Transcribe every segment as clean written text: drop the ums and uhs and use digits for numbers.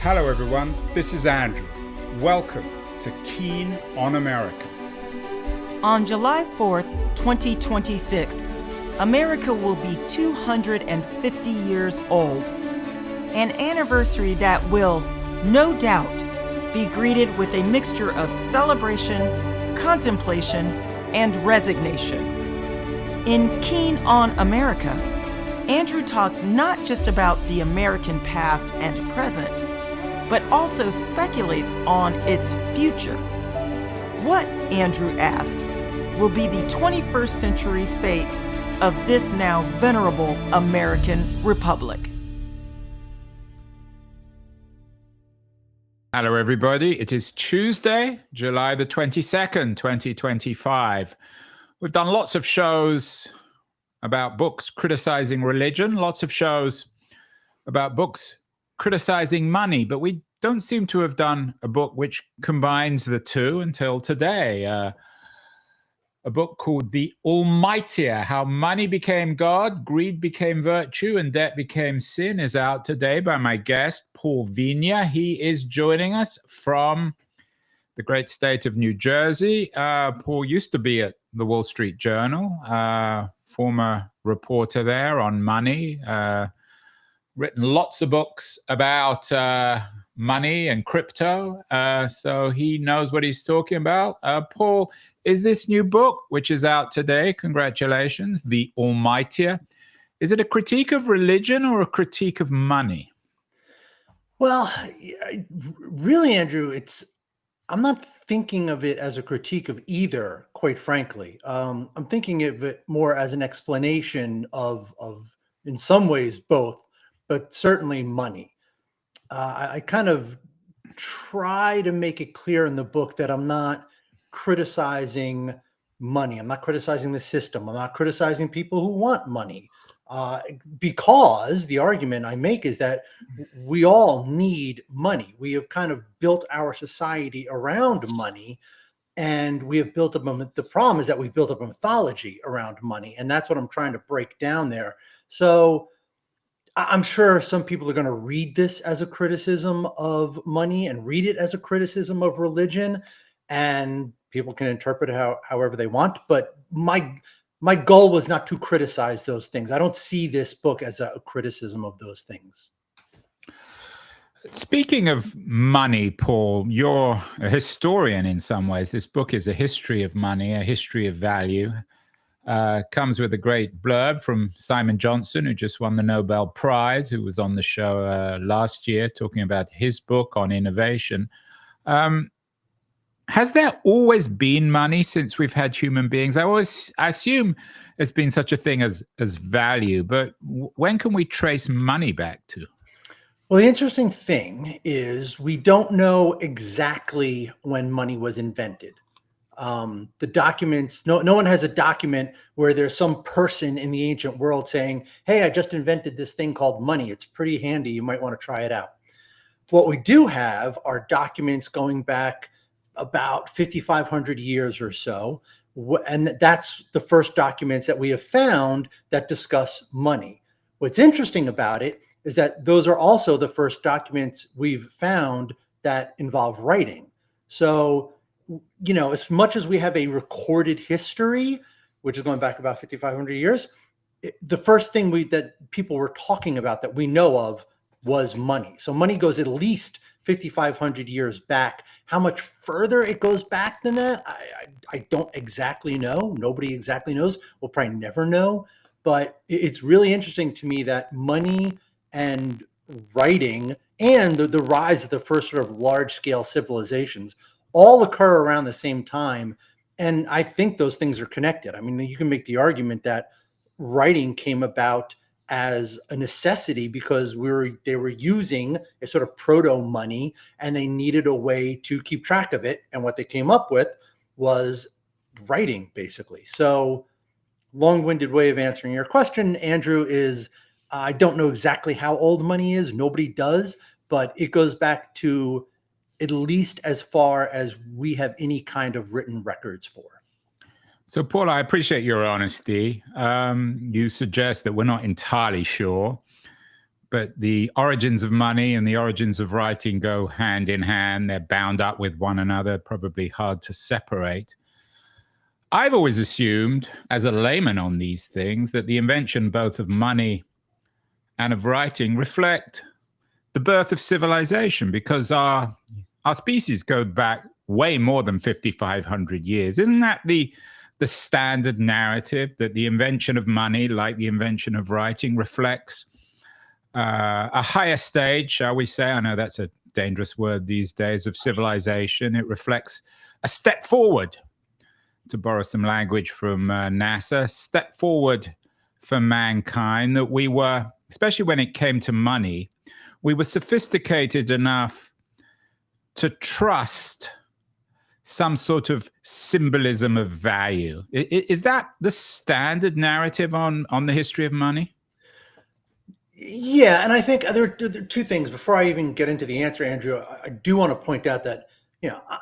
Hello everyone, this is Andrew. Welcome to Keen on America. On July 4th, 2026, America will be 250 years old, an anniversary that will, no doubt, be greeted with a mixture of celebration, contemplation, and resignation. In Keen on America, Andrew talks not just about the American past and present, but also speculates on its future. What, Andrew asks, will be the 21st century fate of this now venerable American republic? Hello everybody, it is Tuesday, July the 22nd, 2025. We've done lots of shows about books criticizing religion, lots of shows about books criticizing money, but we don't seem to have done a book which combines the two until today. A book called The Almightier, How Money Became God, Greed Became Virtue, and Debt Became Sin is out today by my guest, Paul Vigna. He is joining us from the great state of New Jersey. Paul used to be at the Wall Street Journal, former reporter there on money, written lots of books about money and crypto, so he knows what he's talking about. Paul, is this new book, which is out today, congratulations, The Almightier, is it a critique of religion or a critique of money? Well, really, Andrew, I'm not thinking of it as a critique of either, quite frankly. I'm thinking of it more as an explanation of in some ways, both, but certainly money. I kind of try to make it clear in the book that I'm not criticizing money. I'm not criticizing the system. I'm not criticizing people who want money, because the argument I make is that we all need money. We have kind of built our society around money, and we have built up the problem is that we've built up a mythology around money, and that's what I'm trying to break down there. So I'm sure some people are going to read this as a criticism of money and read it as a criticism of religion, and people can interpret it however they want. But my goal was not to criticize those things. I don't see this book as a criticism of those things. Speaking of money, Paul, you're a historian in some ways. This book is a history of money, a history of value. Comes with a great blurb from Simon Johnson, who just won the Nobel Prize, who was on the show last year talking about his book on innovation. Has there always been money since we've had human beings? I assume there's been such a thing as value, but when can we trace money back to? Well, the interesting thing is we don't know exactly when money was invented. The documents, no one has a document where there's some person in the ancient world saying, hey, I just invented this thing called money. It's pretty handy. You might want to try it out. What we do have are documents going back about 5,500 years or so. And that's the first documents that we have found that discuss money. What's interesting about it is that those are also the first documents we've found that involve writing. So, you know, as much as we have a recorded history, which is going back about 5,500 years, the first thing that people were talking about that we know of was money. So money goes at least 5,500 years back. How much further it goes back than that, I don't exactly know. Nobody exactly knows. We'll probably never know. But it's really interesting to me that money and writing and the rise of the first sort of large-scale civilizations all occur around the same time. And I think those things are connected. I mean, you can make the argument that writing came about as a necessity because they were using a sort of proto money and they needed a way to keep track of it. And what they came up with was writing, basically. So long-winded way of answering your question, Andrew, is I don't know exactly how old money is. Nobody does, but it goes back to at least as far as we have any kind of written records for. So, Paul, I appreciate your honesty. You suggest that we're not entirely sure, but the origins of money and the origins of writing go hand in hand. They're bound up with one another, probably hard to separate. I've always assumed, as a layman on these things, that the invention both of money and of writing reflect the birth of civilization, because our species go back way more than 5,500 years. Isn't that the standard narrative, that the invention of money, like the invention of writing, reflects a higher stage, shall we say? I know that's a dangerous word these days, of civilization. It reflects a step forward, to borrow some language from NASA, step forward for mankind, that we were, especially when it came to money, we were sophisticated enough to trust some sort of symbolism of value. Is that the standard narrative on the history of money? Yeah, and I think there are two things. Before I even get into the answer, Andrew, I do want to point out that,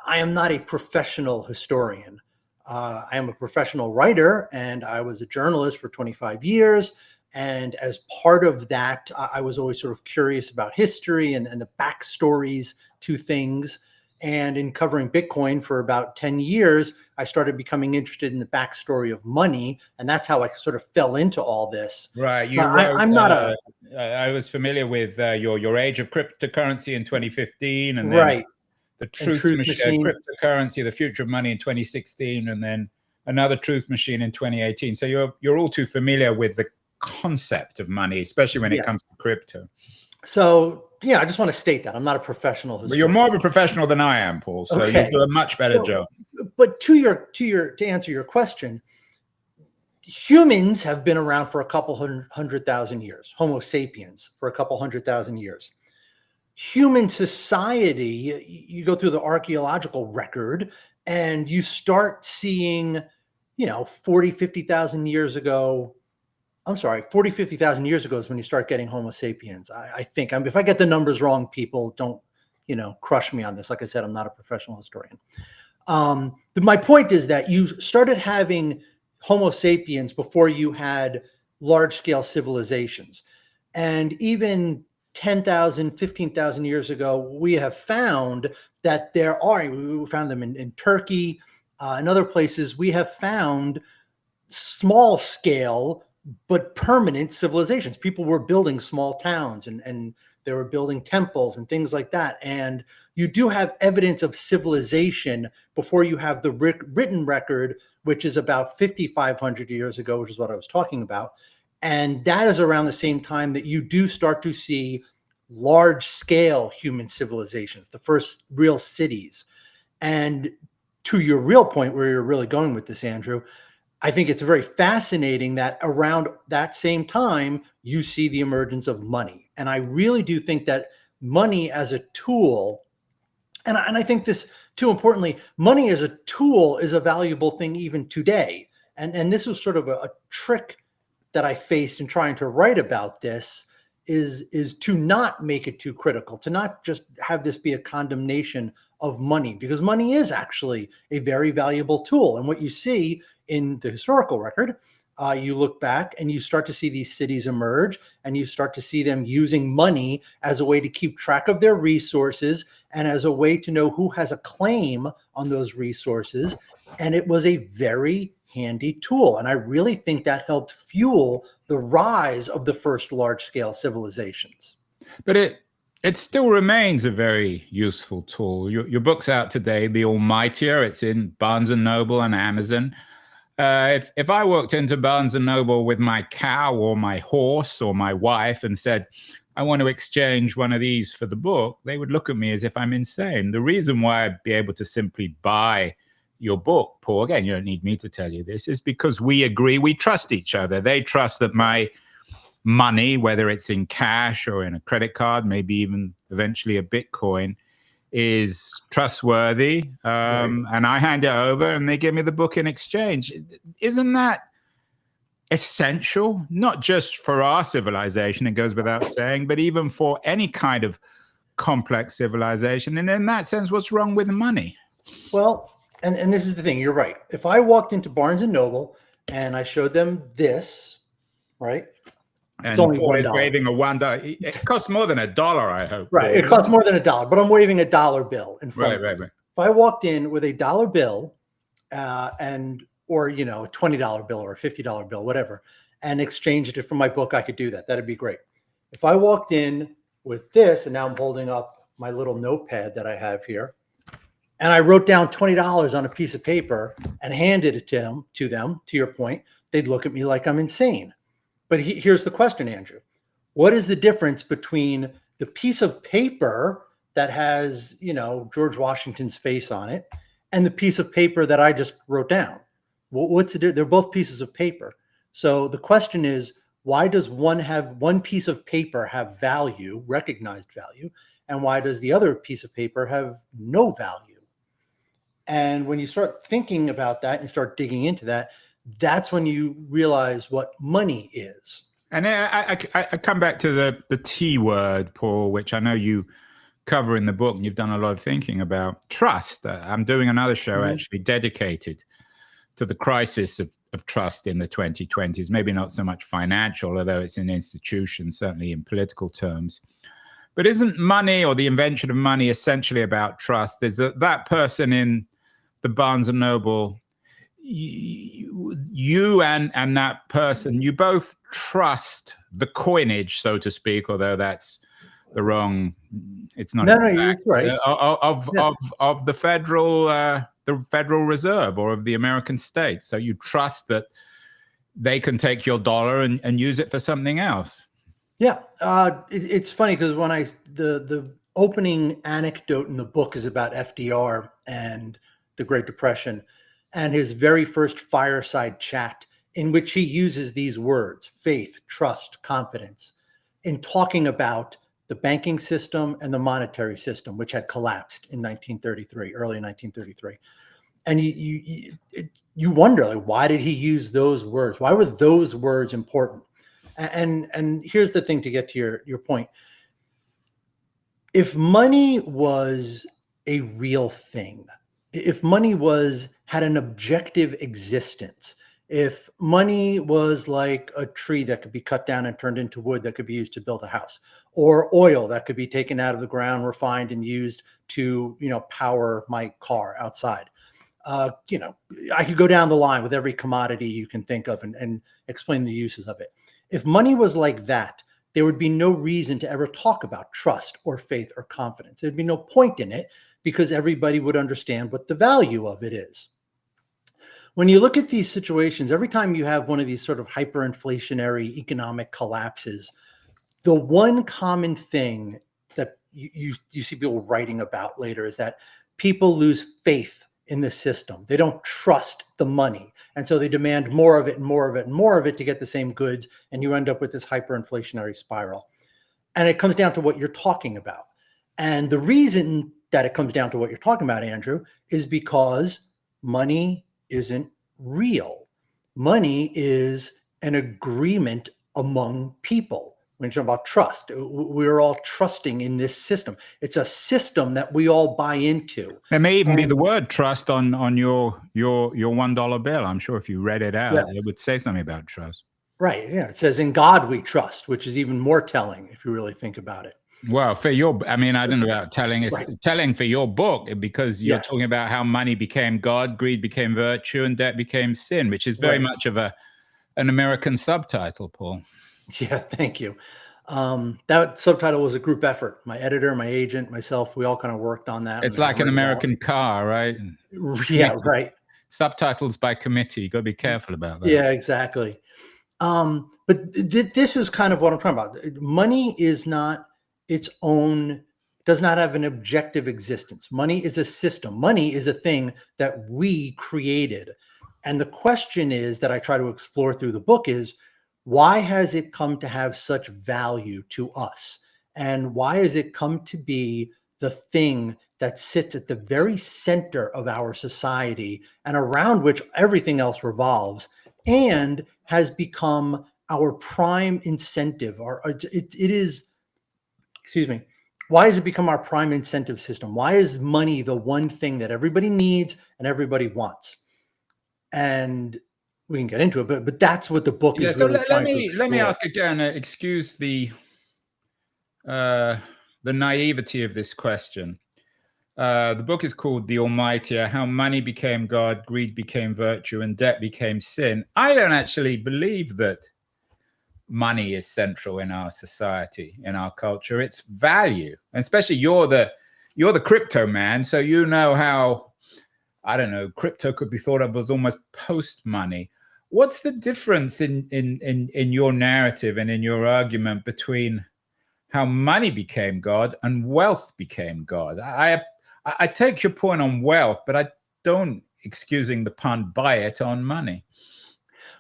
I am not a professional historian. I am a professional writer, and I was a journalist for 25 years. And as part of that, I was always sort of curious about history and the backstories to things. And in covering Bitcoin for about 10 years, I started becoming interested in the backstory of money. And that's how I sort of fell into all this. Right. You wrote, I'm not I was familiar with your Age of Cryptocurrency in 2015, and then right. the Truth Machine, Cryptocurrency, the Future of Money in 2016, and then another Truth Machine in 2018. So you're all too familiar with the concept of money, especially when it comes to crypto. So yeah, I just want to state that I'm not a professional historian. But you're more of a professional than I am, Paul. So you do a much better job. But to answer your question, humans have been around for a couple 100,000 years. Homo sapiens for a couple 100,000 years. Human society, you go through the archaeological record and you start seeing, 50,000 years ago. I'm sorry, 50,000 years ago is when you start getting Homo sapiens. I think, if I get the numbers wrong, people don't, crush me on this. Like I said, I'm not a professional historian. My point is that you started having Homo sapiens before you had large-scale civilizations. And even 10,000, 15,000 years ago, we have found that we found them in Turkey and other places. We have found small-scale but permanent civilizations. People were building small towns and they were building temples and things like that. And you do have evidence of civilization before you have the written record, which is about 5,500 years ago, which is what I was talking about. And that is around the same time that you do start to see large scale human civilizations, the first real cities. And to your real point, where you're really going with this, Andrew, I think it's very fascinating that around that same time, you see the emergence of money. And I really do think that money as a tool, and I think this, too importantly, money as a tool is a valuable thing even today. And this was sort of a trick that I faced in trying to write about this, is to not make it too critical, to not just have this be a condemnation of money, because money is actually a very valuable tool. And what you see in the historical record, you look back and you start to see these cities emerge, and you start to see them using money as a way to keep track of their resources and as a way to know who has a claim on those resources. And it was a very handy tool. And I really think that helped fuel the rise of the first large-scale civilizations. But it still remains a very useful tool. Your book's out today, The Almightier. It's in Barnes & Noble and Amazon. If I walked into Barnes & Noble with my cow or my horse or my wife and said, I want to exchange one of these for the book, they would look at me as if I'm insane. The reason why I'd be able to simply buy your book, Paul, again, you don't need me to tell you this, is because we agree, we trust each other. They trust that my money, whether it's in cash or in a credit card, maybe even eventually a Bitcoin, is trustworthy. Right. And I hand it over and they give me the book in exchange. Isn't that essential, not just for our civilization, it goes without saying, but even for any kind of complex civilization? And in that sense, what's wrong with money? Well, and this is the thing, you're right. If I walked into Barnes & Noble and I showed them this, right? And only Paul is $1. waving a $1. It costs more than $1, I hope. Right. Paul. It costs more than $1, but I'm waving a dollar bill in front of me. Right. If I walked in with a dollar bill or a $20 bill or a $50 bill, whatever, and exchanged it for my book, I could do that. That'd be great. If I walked in with this, and now I'm holding up my little notepad that I have here, and I wrote down $20 on a piece of paper and handed it to them, to your point, they'd look at me like I'm insane. But here's the question, Andrew. What is the difference between the piece of paper that has, George Washington's face on it and the piece of paper that I just wrote down? What's the difference? They're both pieces of paper. So the question is, why does one piece of paper have value, recognized value, and why does the other piece of paper have no value? And when you start thinking about that and start digging into that, that's when you realize what money is. And I come back to the T word, Paul, which I know you cover in the book, and you've done a lot of thinking about trust. I'm doing another show actually dedicated to the crisis of trust in the 2020s, maybe not so much financial, although it's an institution, certainly in political terms. But isn't money, or the invention of money, essentially about trust? There's that person in the Barnes & Noble, you and that person, you both trust the coinage, so to speak, although that's the wrong, it's not exact, you're right. Of the Federal Reserve or of the American state. So you trust that they can take your dollar and use it for something else. Yeah. It's funny because when the opening anecdote in the book is about FDR and the Great Depression and his very first fireside chat, in which he uses these words, faith, trust, confidence, in talking about the banking system and the monetary system, which had collapsed in 1933, early 1933. And you wonder, like, why did he use those words? Why were those words important? And here's the thing, to get to your point. If money was a real thing, if money had an objective existence, if money was like a tree that could be cut down and turned into wood that could be used to build a house, or oil that could be taken out of the ground, refined, and used to, power my car outside. I could go down the line with every commodity you can think of and explain the uses of it. If money was like that, there would be no reason to ever talk about trust or faith or confidence. There'd be no point in it, because everybody would understand what the value of it is. When you look at these situations, every time you have one of these sort of hyperinflationary economic collapses, the one common thing that you see people writing about later is that people lose faith in the system. They don't trust the money. And so they demand more of it and more of it and more of it to get the same goods. And you end up with this hyperinflationary spiral. And it comes down to what you're talking about. And the reason that it comes down to what you're talking about, Andrew, is because money isn't real. Money is an agreement among people. When you're talking about trust, we're all trusting in this system. It's a system that we all buy into. There may even be the word trust on your $1 bill. I'm sure if you read it out, it would say something about trust. Right. Yeah. It says, "In God we trust," which is even more telling if you really think about it. Well, I don't know about telling. It's telling for your book, because you're talking about how money became God, greed became virtue, and debt became sin, which is very much of an American subtitle, Paul. Yeah, thank you. That subtitle was a group effort. My editor, my agent, myself, we all kind of worked on that. It's like an American car, right? Yeah, right. Subtitles by committee. You got to be careful about that. Yeah, exactly. But this is kind of what I'm talking about. Money is not its own, does not have an objective existence. Money is a system. Money is a thing that we created. And the question is that I try to explore through the book is, why has it come to have such value to us? And why has it come to be the thing that sits at the very center of our society and around which everything else revolves, and has become our prime incentive? Why has it become our prime incentive system? Why is money the one thing that everybody needs and everybody wants? And we can get into it, but that's what the book Yeah. is So really let trying to me explore. ask again. Excuse the naivety of this question. The book is called The Almighty: How Money Became God, Greed Became Virtue, and Debt Became Sin. I don't actually believe that money is central in our society, in our culture. It's value, and especially you're the crypto man, so you know how, I don't know, crypto could be thought of as almost post money. What's the difference in your narrative and in your argument between how money became God and wealth became God? I take your point on wealth, but I don't, excusing the pun, buy it on money.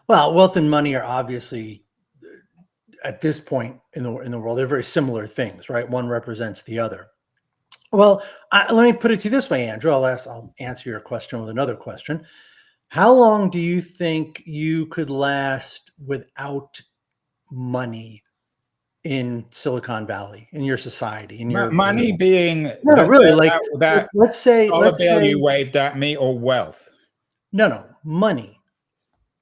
Well, wealth and money are obviously, at this point in the world, they're very similar things, right? One represents the other. Well, let me put it to you this way, Andrew. I'll answer your question with another question. How long do you think you could last without money in Silicon Valley, in your society, in your Money being no, really, like that let's say dollar bill you waved at me, or wealth? No, money.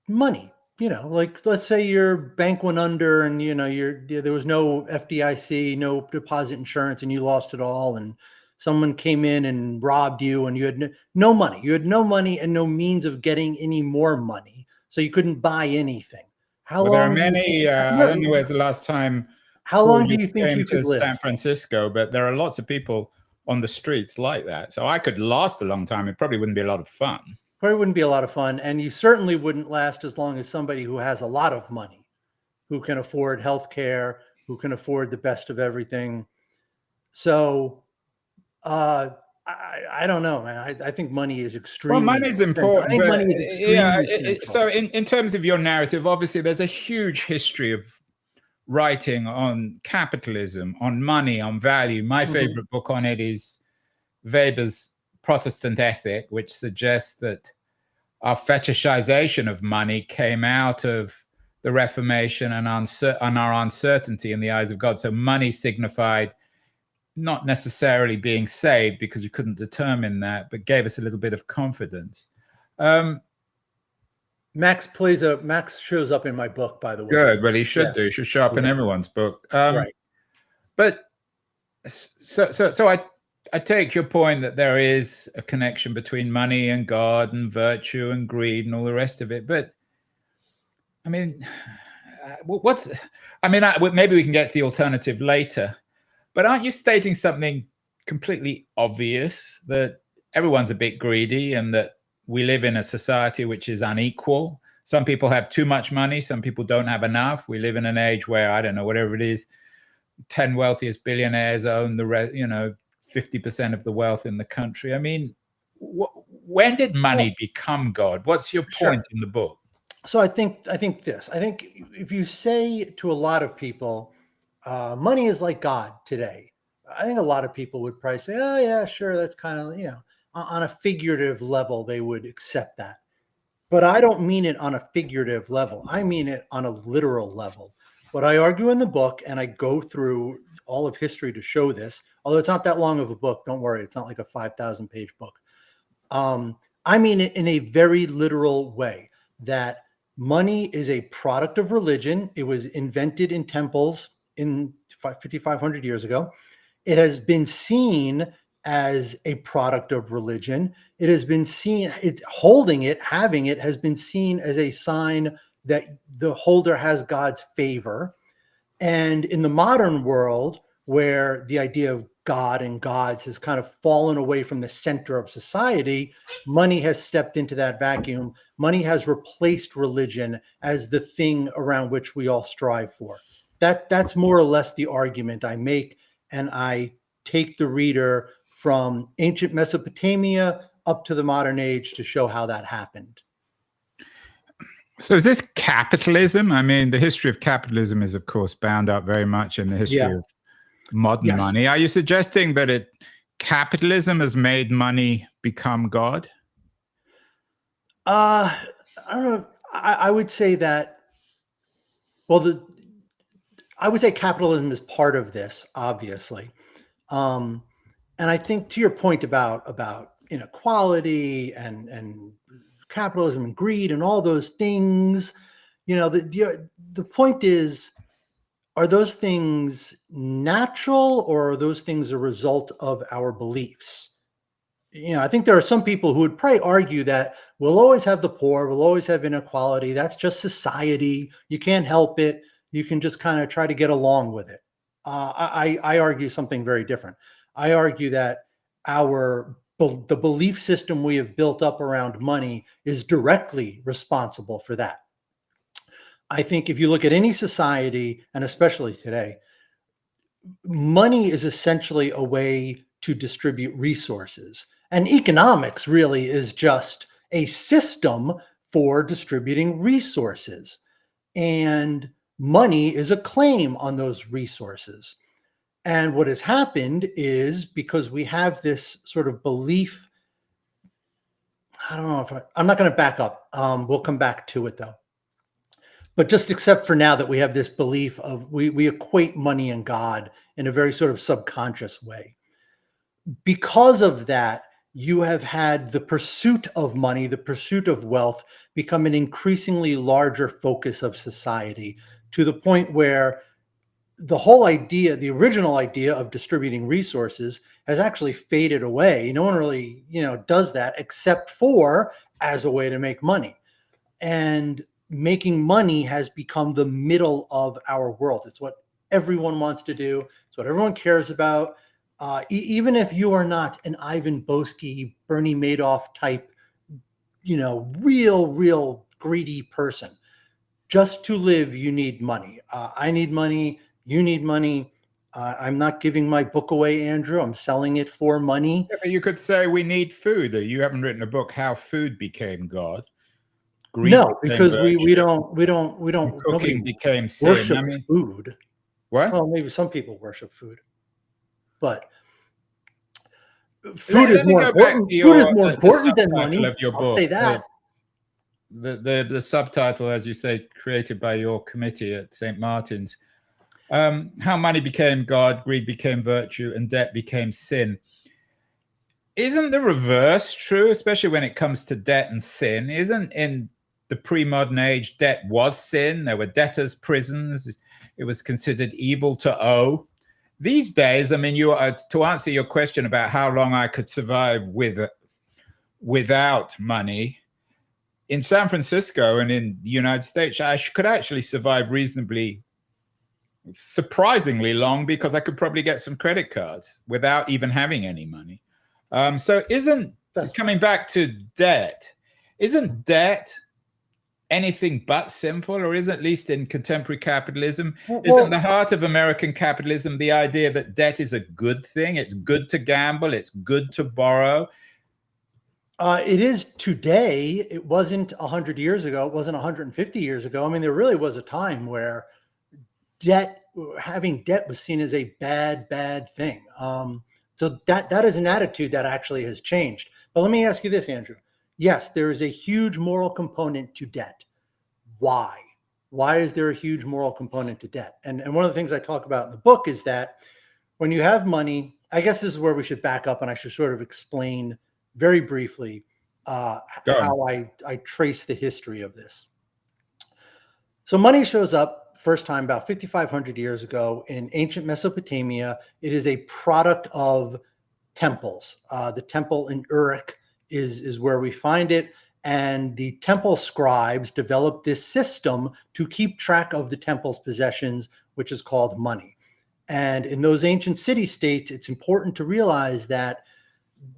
Like let's say your bank went under and there was no FDIC, no deposit insurance, and you lost it all, and someone came in and robbed you, and you had no money. You had no money and no means of getting any more money, so you couldn't buy anything. How Well, there are long? many. I don't know where's the last time How long do you think came you to could live? San Francisco, but there are lots of people on the streets like that. So I could last a long time. It probably wouldn't be a lot of fun. Probably wouldn't be a lot of fun, and you certainly wouldn't last as long as somebody who has a lot of money, who can afford health care, who can afford the best of everything. So I don't know, man. I think money is extremely. Well, money is important. I think money is extremely central. So in terms of your narrative, obviously there's a huge history of writing on capitalism, on money, on value. My favorite book on it is Weber's Protestant Ethic, which suggests that our fetishization of money came out of the Reformation and our uncertainty in the eyes of God. So money signified not necessarily being saved, because you couldn't determine that, but gave us a little bit of confidence. Max shows up in my book, by the way. Good. Well, he should do. He should show up in everyone's book. Right. But so I take your point that there is a connection between money and God and virtue and greed and all the rest of it. But I mean, maybe we can get to the alternative later. But aren't you stating something completely obvious, that everyone's a bit greedy and that we live in a society which is unequal? Some people have too much money. Some people don't have enough. We live in an age where, I don't know, whatever it is, 10 wealthiest billionaires own the 50% of the wealth in the country. I mean, when did money become God? What's your point in the book? So I think if you say to a lot of people, money is like God today, I think a lot of people would probably say, oh yeah, sure, that's kind of, on a figurative level, they would accept that. But I don't mean it on a figurative level. I mean it on a literal level. What I argue in the book, and I go through all of history to show this, although it's not that long of a book, don't worry, it's not like a 5,000-page book. I mean it in a very literal way, that money is a product of religion. It was invented in temples in 5,500 years ago. It has been seen as a product of religion. It has been seen, having it has been seen as a sign that the holder has God's favor. And in the modern world, where the idea of God and gods has kind of fallen away from the center of society, money has stepped into that vacuum. Money has replaced religion as the thing around which we all strive for. That's more or less the argument I make, and I take the reader from ancient Mesopotamia up to the modern age to show how that happened. So is this capitalism? I mean, the history of capitalism is, of course, bound up very much in the history of modern money. Are you suggesting that capitalism has made money become God? I don't know. I would say that, I would say capitalism is part of this, obviously. And I think to your point about inequality and capitalism and greed and all those things. The point is, are those things natural, or are those things a result of our beliefs? I think there are some people who would probably argue that we'll always have the poor, we'll always have inequality. That's just society. You can't help it. You can just kind of try to get along with it. I argue something very different. I argue that the belief system we have built up around money is directly responsible for that. I think if you look at any society, and especially today, money is essentially a way to distribute resources. And economics really is just a system for distributing resources. And money is a claim on those resources. And what has happened is, because we have this sort of belief, I don't know if I'm not going to back up. We'll come back to it though. But just accept for now that we have this belief of we equate money and God in a very sort of subconscious way. Because of that, you have had the pursuit of money, the pursuit of wealth, become an increasingly larger focus of society, to the point where the whole idea, the original idea of distributing resources, has actually faded away. No one really, does that except for as a way to make money. And making money has become the middle of our world. It's what everyone wants to do. It's what everyone cares about. Even if you are not an Ivan Boesky, Bernie Madoff type, real greedy person, just to live, you need money. I need money. You need money. I'm not giving my book away, Andrew. I'm selling it for money. Yeah, but you could say we need food. You haven't written a book, How Food Became God. Greed no, because we don't. Cooking became sin. Worship food. What? Well, maybe some people worship food, but food is more important. Food is more important than money. Of your book, I'll say that. The subtitle, as you say, created by your committee at St. Martin's, How Money Became God, Greed Became Virtue, and Debt Became Sin. Isn't the reverse true, especially when it comes to debt and sin? Isn't in the pre-modern age, debt was sin? There were debtors' prisons. It was considered evil to owe. These days, I mean, to answer your question about how long I could survive without money, in San Francisco and in the United States, I could actually survive surprisingly long, because I could probably get some credit cards without even having any money. So coming back to debt, isn't debt anything but sinful, or is, at least in contemporary capitalism, isn't the heart of American capitalism the idea that debt is a good thing? It's good to gamble. It's good to borrow. It is today. It wasn't 100 years ago. It wasn't 150 years ago. I mean, there really was a time where having debt was seen as a bad thing. So that is an attitude that actually has changed. But let me ask you this, Andrew. Yes, there is a huge moral component to debt. Why? Why is there a huge moral component to debt? And one of the things I talk about in the book is that when you have money, I guess this is where we should back up, and I should sort of explain very briefly how I trace the history of this. So money shows up first time about 5,500 years ago in ancient Mesopotamia. It is a product of temples. The temple in Uruk is where we find it. And the temple scribes developed this system to keep track of the temple's possessions, which is called money. And in those ancient city-states, it's important to realize that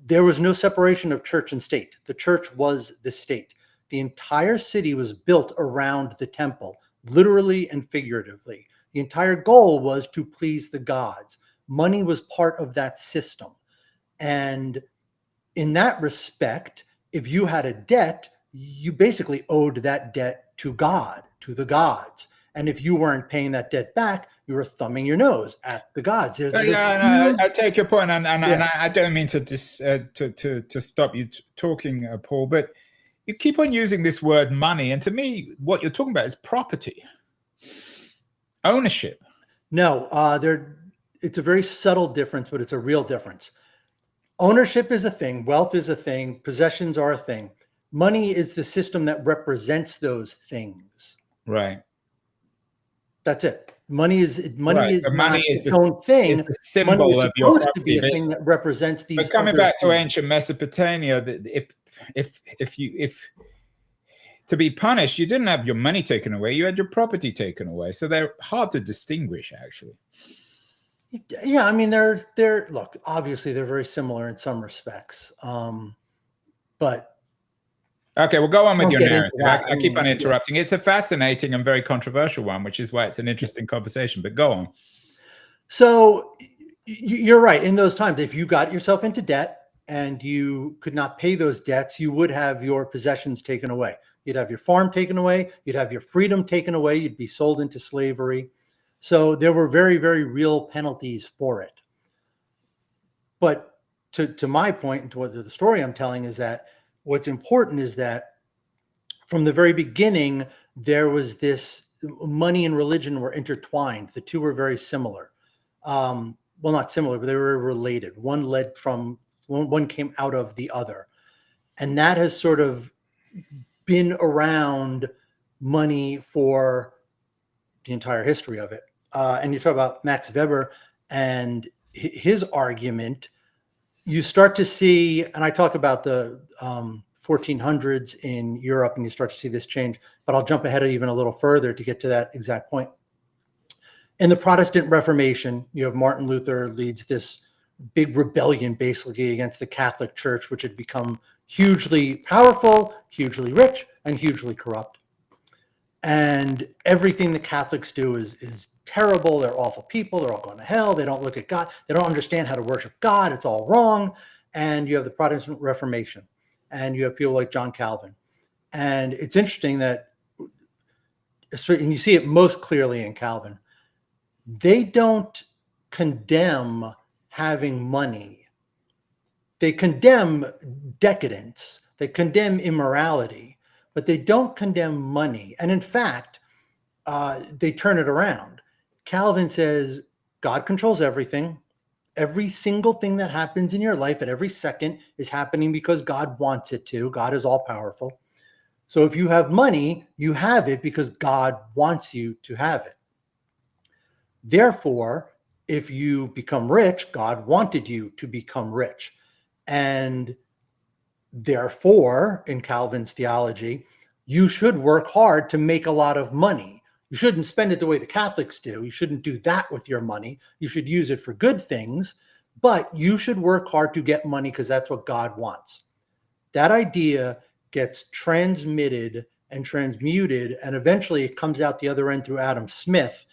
there was no separation of church and state. The church was the state. The entire city was built around the temple, literally and figuratively. The entire goal was to please the gods. Money was part of that system. And in that respect, if you had a debt, you basically owed that debt to God, to the gods. And if you weren't paying that debt back, you were thumbing your nose at the gods. I take your point, and I don't mean to stop you talking, Paul, but you keep on using this word money, and to me, what you're talking about is property, ownership. No, it's a very subtle difference, but it's a real difference. Ownership is a thing. Wealth is a thing. Possessions are a thing. Money is the system that represents those things. Right. That's it. Money is Right. So not money is its own thing. is the Money symbol is of your supposed to be property. a thing that represents these. But coming other back to things. ancient Mesopotamia, if to be punished, you didn't have your money taken away, you had your property taken away. So they're hard to distinguish, actually. Yeah, I mean, they're look, obviously they're very similar in some respects. But okay, well, go on with your narrative. I keep on Yeah. interrupting. It's a fascinating and very controversial one, which is why it's an interesting conversation. But go on. So you're right. In those times, if you got yourself into debt and you could not pay those debts, you would have your possessions taken away. You'd have your farm taken away. You'd have your freedom taken away. You'd be sold into slavery. So there were very, very real penalties for it. But to my point, and to what the story I'm telling, is that what's important is that from the very beginning, there was this money and religion were intertwined. The two were very similar. Well, not similar, but they were related. One came out of the other. And that has sort of been around money for the entire history of it. And you talk about Max Weber and his argument, you start to see, and I talk about the 1400s in Europe, and you start to see this change, but I'll jump ahead even a little further to get to that exact point. In the Protestant Reformation, you have Martin Luther leads this big rebellion basically against the Catholic Church, which had become hugely powerful, hugely rich, and hugely corrupt. And everything the Catholics do is terrible. They're awful people. They're all going to hell. They don't look at God. They don't understand how to worship God. It's all wrong. And you have the Protestant Reformation, and you have people like John Calvin. And it's interesting that, and you see it most clearly in Calvin, they don't condemn having money. They condemn decadence. They condemn immorality, but they don't condemn money. And in fact, they turn it around. Calvin says, God controls everything. Every single thing that happens in your life at every second is happening because God wants it to. God is all powerful. So if you have money, you have it because God wants you to have it. Therefore, if you become rich, God wanted you to become rich. And therefore, in Calvin's theology, you should work hard to make a lot of money. You shouldn't spend it the way the Catholics do. You shouldn't do that with your money. You should use it for good things, but you should work hard to get money because that's what God wants. That idea gets transmitted and transmuted, and eventually it comes out the other end through Adam Smith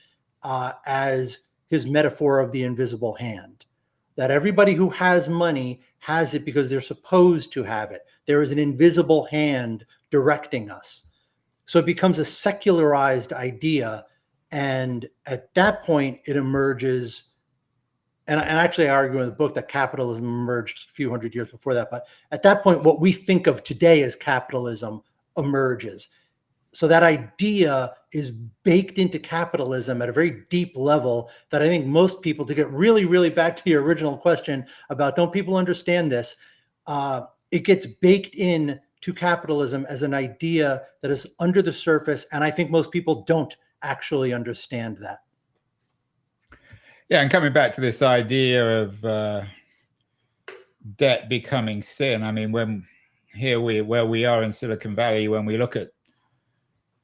as his metaphor of the invisible hand. That everybody who has money has it because they're supposed to have it. There is an invisible hand directing us. So it becomes a secularized idea. And at that point, it emerges. And actually, I argue in the book that capitalism emerged a few hundred years before that. But at that point, what we think of today as capitalism emerges. So that idea is baked into capitalism at a very deep level that I think most people, to get really, really back to your original question about don't people understand this, it gets baked in to capitalism as an idea that is under the surface. And I think most people don't actually understand that. Yeah, and coming back to this idea of debt becoming sin, I mean, where we are in Silicon Valley, when we look at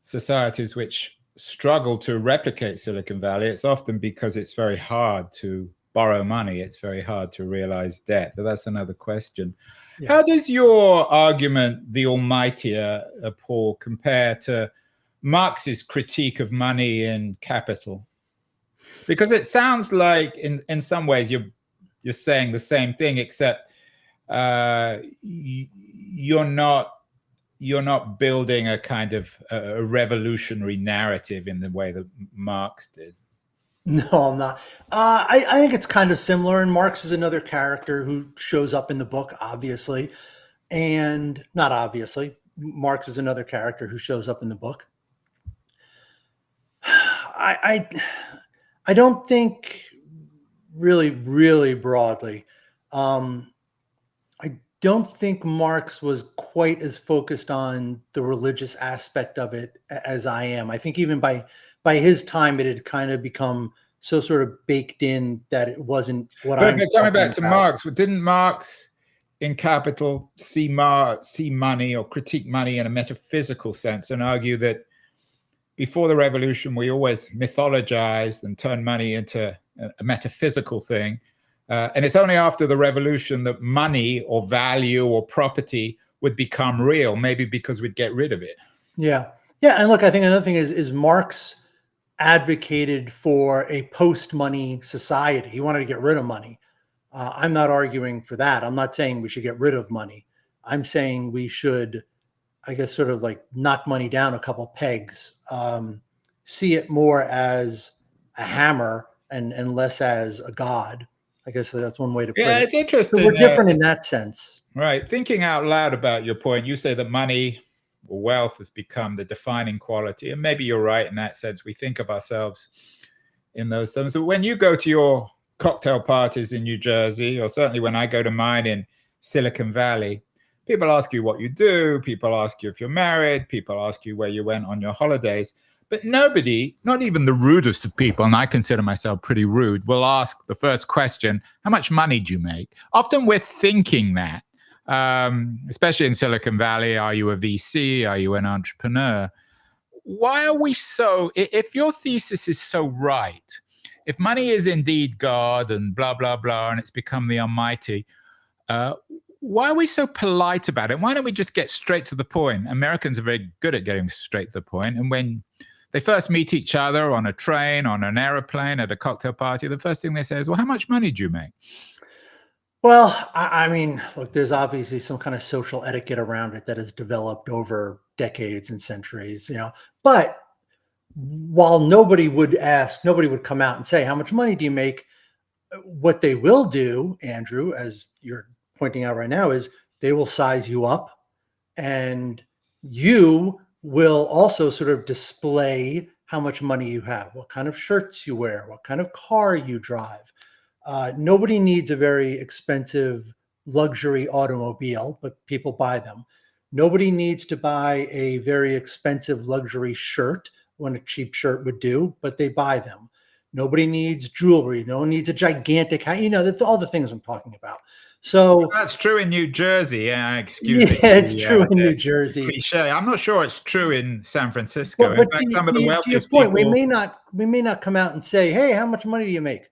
societies which struggle to replicate Silicon Valley, it's often because it's very hard to borrow money. It's very hard to realize debt, but that's another question. Yeah. How does your argument, the Almightier, Paul, compare to Marx's critique of money in Capital? Because it sounds like in some ways you're saying the same thing, except you're not building a kind of a revolutionary narrative in the way that Marx did. No, I'm not. I think it's kind of similar. And Marx is another character who shows up in the book, obviously. And not obviously. Marx is another character who shows up in the book. I don't think really, really broadly. I don't think Marx was quite as focused on the religious aspect of it as I am. I think even by his time, it had kind of become so sort of baked in that it wasn't what But I'm coming back talking to about. Marx, didn't Marx in Capital see money or critique money in a metaphysical sense and argue that before the revolution, we always mythologized and turned money into a metaphysical thing. And it's only after the revolution that money or value or property would become real, maybe because we'd get rid of it. Yeah. Yeah. And look, I think another thing is Marx advocated for a post-money society. He wanted to get rid of money. I'm not arguing for that. I'm not saying we should get rid of money. I'm saying we should, I guess, sort of like knock money down a couple pegs, see it more as a hammer and less as a god. I guess that's one way to put Yeah, it. it's interesting. So we're different in that sense. Right. Thinking out loud about your point, you say that money or wealth has become the defining quality. And maybe you're right in that sense. We think of ourselves in those terms. But when you go to your cocktail parties in New Jersey, or certainly when I go to mine in Silicon Valley, people ask you what you do. People ask you if you're married. People ask you where you went on your holidays. But nobody, not even the rudest of people, and I consider myself pretty rude, will ask the first question, how much money do you make? Often we're thinking that, especially in Silicon Valley, are you a VC? Are you an entrepreneur? Why are we so, if your thesis is so right, if money is indeed God and blah, blah, blah, and it's become the almighty, why are we so polite about it? Why don't we just get straight to the point? Americans are very good at getting straight to the point. And when they first meet each other on a train, on an airplane, at a cocktail party, the first thing they say is, well, how much money do you make? Well, I mean, look, there's obviously some kind of social etiquette around it that has developed over decades and centuries, but while nobody would come out and say, how much money do you make? What they will do, Andrew, as you're pointing out right now, is they will size you up, and you will also sort of display how much money you have, what kind of shirts you wear, what kind of car you drive. Nobody needs a very expensive luxury automobile, but people buy them. Nobody needs to buy a very expensive luxury shirt when a cheap shirt would do, but they buy them. Nobody needs jewelry. No one needs a gigantic house. That's all the things I'm talking about. So that's true in New Jersey. Excuse me. Yeah, it's true in New Jersey. Cliche. I'm not sure it's true in San Francisco. But in fact, some of the to your wealthiest point, people. we may not come out and say, hey, how much money do you make?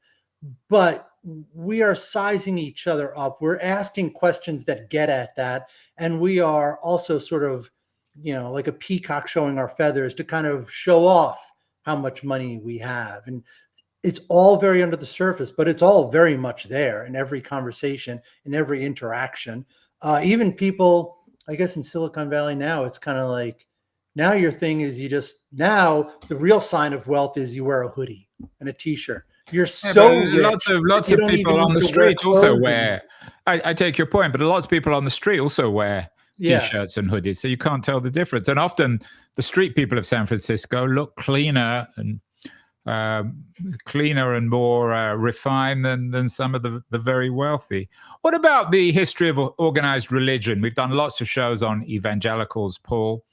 But we are sizing each other up. We're asking questions that get at that. And we are also sort of, like a peacock showing our feathers to kind of show off how much money we have. And it's all very under the surface, but it's all very much there in every conversation, in every interaction. Even people, I guess in Silicon Valley now, it's kind of like, now your thing is now the real sign of wealth is you wear a hoodie and a t-shirt. You're so rich, lots of people on the street also wear. I take your point, but lots of people on the street also wear t-shirts and hoodies, so you can't tell the difference. And often the street people of San Francisco look cleaner and more refined than some of the very wealthy. What about the history of organized religion? We've done lots of shows on evangelicals, Paul.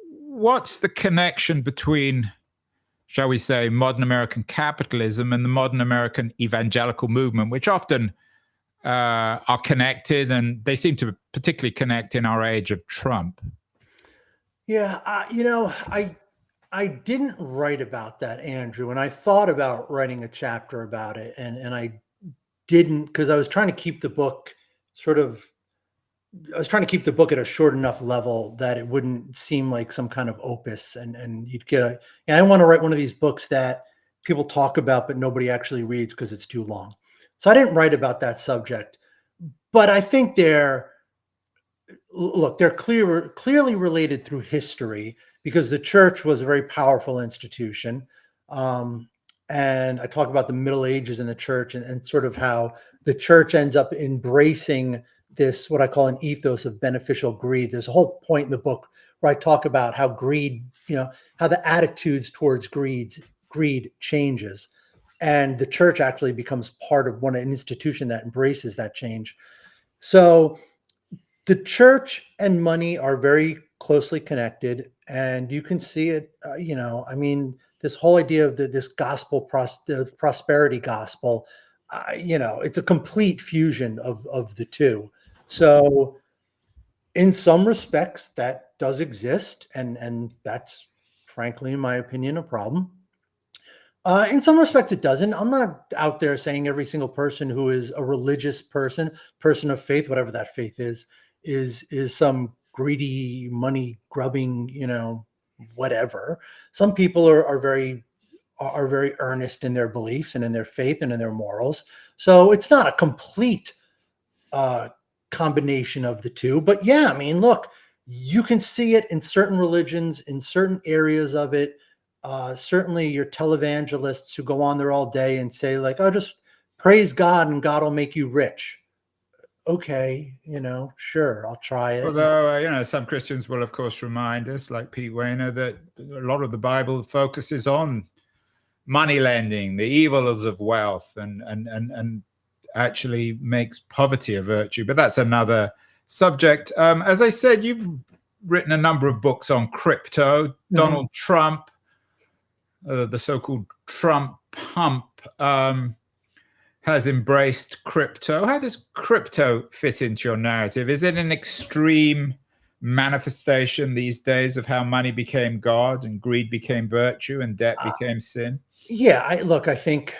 What's the connection between, shall we say, modern American capitalism and the modern American evangelical movement, which often are connected, and they seem to particularly connect in our age of Trump? Yeah, I didn't write about that, Andrew, and I thought about writing a chapter about it, and I didn't, because I was trying to keep the book at a short enough level that it wouldn't seem like some kind of opus, and you'd get I don't want to write one of these books that people talk about but nobody actually reads because it's too long. So I didn't write about that subject, but I think they're clearly related through history, because the church was a very powerful institution. And I talk about the Middle Ages in the church and sort of how the church ends up embracing this, what I call an ethos of beneficial greed. There's a whole point in the book where I talk about how greed, how the attitudes towards greed changes. and the church actually becomes part of an institution that embraces that change. So the church and money are very closely connected, and you can see it. I mean, this whole idea of this gospel, the prosperity gospel. It's a complete fusion of the two. So, in some respects, that does exist, and that's, frankly, in my opinion, a problem. In some respects, it doesn't. I'm not out there saying every single person who is a religious person of faith, whatever that faith is some greedy, money grubbing, whatever. Some people are very earnest in their beliefs and in their faith and in their morals. So it's not a complete combination of the two. But yeah, I mean, look, you can see it in certain religions, in certain areas of it. Certainly your televangelists who go on there all day and say like, oh, just praise God and God will make you rich. Okay, sure, I'll try it. Although, some Christians will, of course, remind us, like Pete Weiner, that a lot of the Bible focuses on money lending, the evils of wealth, and actually makes poverty a virtue. But that's another subject. As I said, you've written a number of books on crypto. Mm-hmm. Donald Trump, the so-called Trump pump, has embraced crypto. How does crypto fit into your narrative? Is it an extreme manifestation these days of how money became God and greed became virtue and debt became sin? Yeah, I think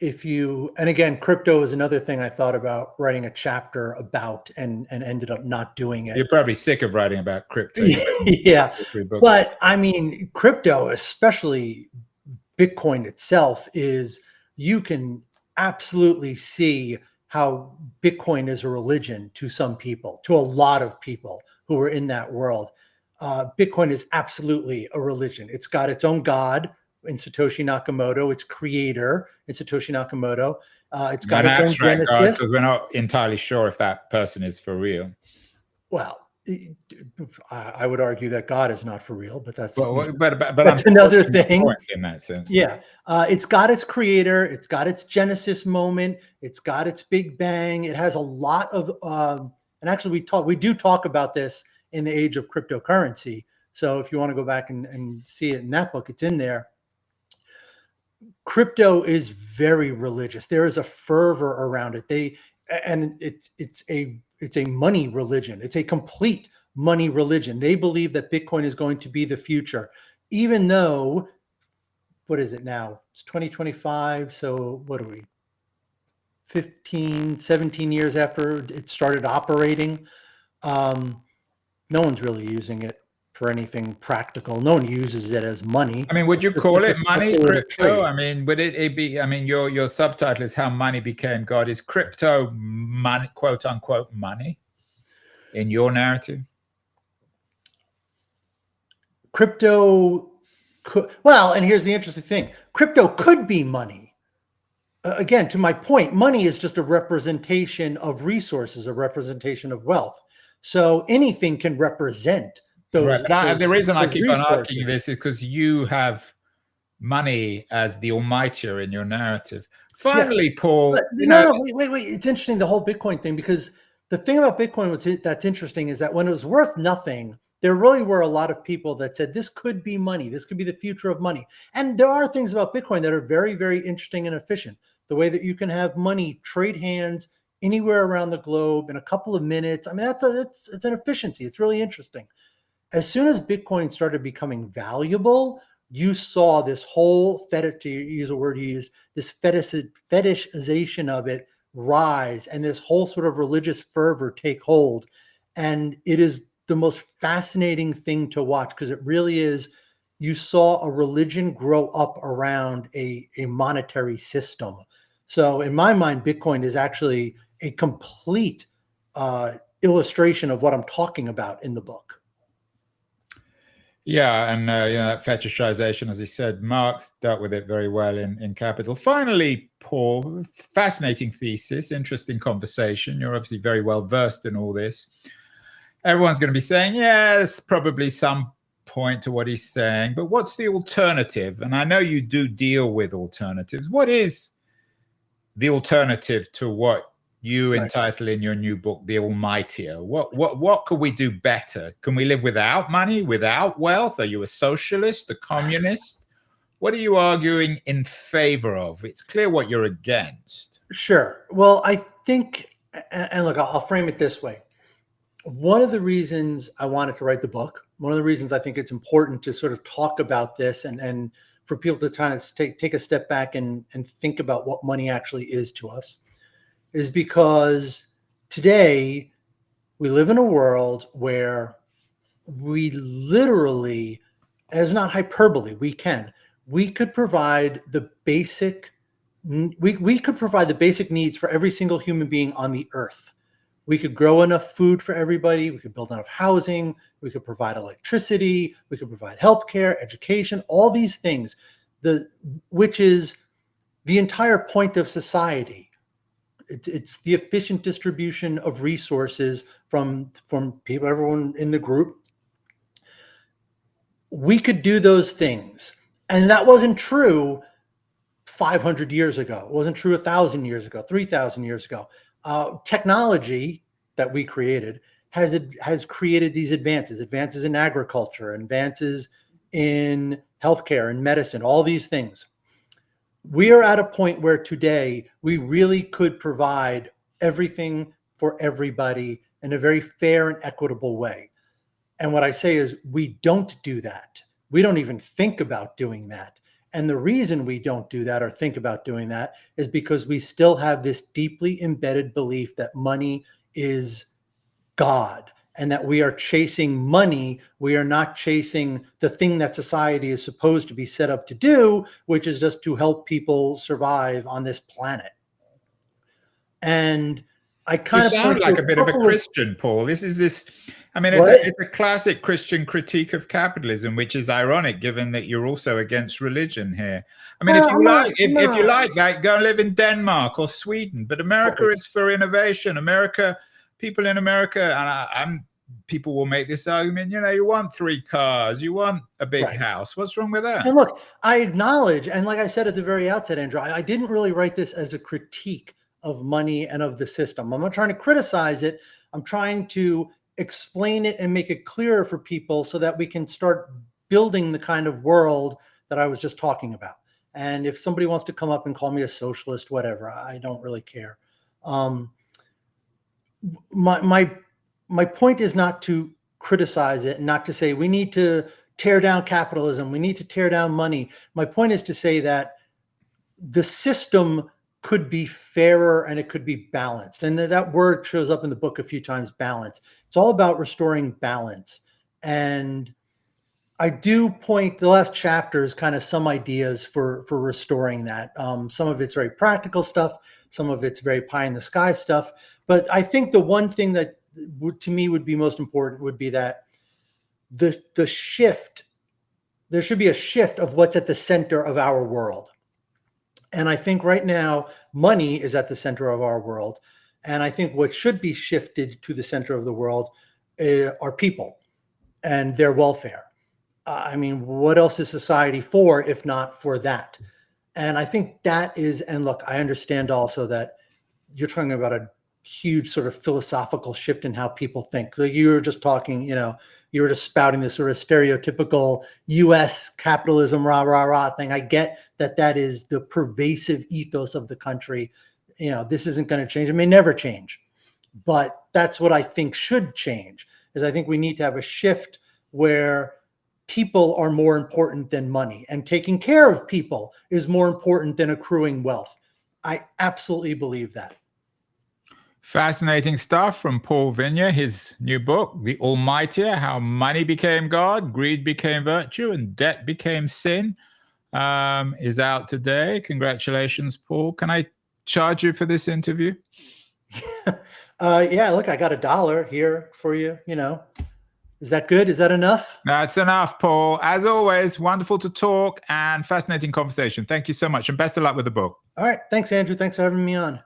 and again, crypto is another thing I thought about writing a chapter about and ended up not doing it. You're probably sick of writing about crypto. Yeah, but I mean, crypto, especially Bitcoin itself, you can absolutely see how Bitcoin is a religion to some people, to a lot of people who are in that world. Bitcoin is absolutely a religion. It's got its own God in Satoshi Nakamoto, its creator in Satoshi Nakamoto. It's got its own Genesis. God, because we're not entirely sure if that person is for real. Well, I would argue that God is not for real, but that's that's another thing in that sense. Yeah, it's got its creator, it's got its Genesis moment, it's got its Big Bang. It has a lot of, and actually we do talk about this in the Age of Cryptocurrency. So if you want to go back and see it in that book, it's in there. Crypto is very religious. There is a fervor around it. It's a money religion. It's a complete money religion. They believe that Bitcoin is going to be the future, even though, what is it now? It's 2025. So what are we? 15, 17 years after it started operating. No one's really using it for anything practical. No one uses it as money. I mean, would you call it money, crypto? I mean, would it be, I mean, your subtitle is How Money Became God. Is crypto money, quote unquote, money in your narrative? Crypto could, and here's the interesting thing. Crypto could be money. Again, to my point, money is just a representation of resources, a representation of wealth. So anything can represent those. Right. But the reason I keep on asking you this is because you have money as the almightier in your narrative. Finally, yeah. Paul. But, wait. It's interesting, the whole Bitcoin thing, because the thing about Bitcoin that's interesting is that when it was worth nothing, there really were a lot of people that said this could be money. This could be the future of money. And there are things about Bitcoin that are very, very interesting and efficient. The way that you can have money trade hands anywhere around the globe in a couple of minutes. I mean, it's an efficiency. It's really interesting. As soon as Bitcoin started becoming valuable, you saw this whole to use a word you use, this fetishization of it rise, and this whole sort of religious fervor take hold. And it is the most fascinating thing to watch, because it really is. You saw a religion grow up around a monetary system. So in my mind, Bitcoin is actually a complete illustration of what I'm talking about in the book. Yeah, and that fetishization, as he said, Marx dealt with it very well in Capital. Finally, Paul, fascinating thesis, interesting conversation. You're obviously very well versed in all this. Everyone's going to be saying, yeah, there's probably some point to what he's saying, but what's the alternative? And I know you do deal with alternatives. What is the alternative to what you entitle in your new book, The Almightier? What could we do better? Can we live without money, without wealth? Are you a socialist, a communist? What are you arguing in favor of? It's clear what you're against. Sure. Well, I think, and look, I'll frame it this way. One of the reasons I wanted to write the book, one of the reasons I think it's important to sort of talk about this and for people to kind of take a step back and think about what money actually is to us, is because today we live in a world where we literally, as not hyperbole, we could provide the basic needs for every single human being on the earth. We could grow enough food for everybody. We could build enough housing. We could provide electricity. We could provide healthcare, education, all these things, which is the entire point of society. It's the efficient distribution of resources from people, everyone in the group. We could do those things. And that wasn't true 500 years ago. It wasn't true 1,000 years ago, 3,000 years ago. Technology that we created has created these advances in agriculture, advances in healthcare and medicine, all these things. We are at a point where today we really could provide everything for everybody in a very fair and equitable way. And what I say is we don't do that. We don't even think about doing that. And the reason we don't do that or think about doing that is because we still have this deeply embedded belief that money is God and that we are chasing money. We are not chasing the thing that society is supposed to be set up to do, which is just to help people survive on this planet. And I kind of sound like a bit of a Christian, Paul. I mean, it's a classic Christian critique of capitalism, which is ironic given that you're also against religion here. I mean, if you like that, go live in Denmark or Sweden. But America is for innovation. People in America, and people will make this argument, you want 3 cars, you want a big house. What's wrong with that? And look, I acknowledge, and like I said at the very outset, Andrew, I didn't really write this as a critique of money and of the system. I'm not trying to criticize it. I'm trying to explain it and make it clearer for people so that we can start building the kind of world that I was just talking about. And if somebody wants to come up and call me a socialist, whatever, I don't really care. My point is not to criticize it, not to say we need to tear down capitalism, we need to tear down money. My point is to say that the system could be fairer and it could be balanced. And that word shows up in the book a few times, balance. It's all about restoring balance. And I do point, the last chapter is kind of some ideas for restoring that. Some of it's very practical stuff. Some of it's very pie in the sky stuff. But I think the one thing that to me would be most important would be that the shift, there should be a shift of what's at the center of our world. And I think right now, money is at the center of our world. And I think what should be shifted to the center of the world are people and their welfare. I mean, what else is society for if not for that? And I think that is, and look, I understand also that you're talking about a huge sort of philosophical shift in how people think. So you were just talking, you were just spouting this sort of stereotypical US capitalism, rah, rah, rah thing. I get that is the pervasive ethos of the country. This isn't going to change. It may never change. But that's what I think should change, is I think we need to have a shift where people are more important than money, and taking care of people is more important than accruing wealth. I absolutely believe that. Fascinating stuff from Paul Vigna. His new book, The Almightier, How Money Became God, Greed Became Virtue, and Debt Became Sin, is out today. Congratulations, Paul. Can I charge you for this interview? Yeah, look, I got $1 here for you. Is that good? Is that enough? That's enough, Paul. As always, wonderful to talk and fascinating conversation. Thank you so much, and best of luck with the book. All right. Thanks, Andrew. Thanks for having me on.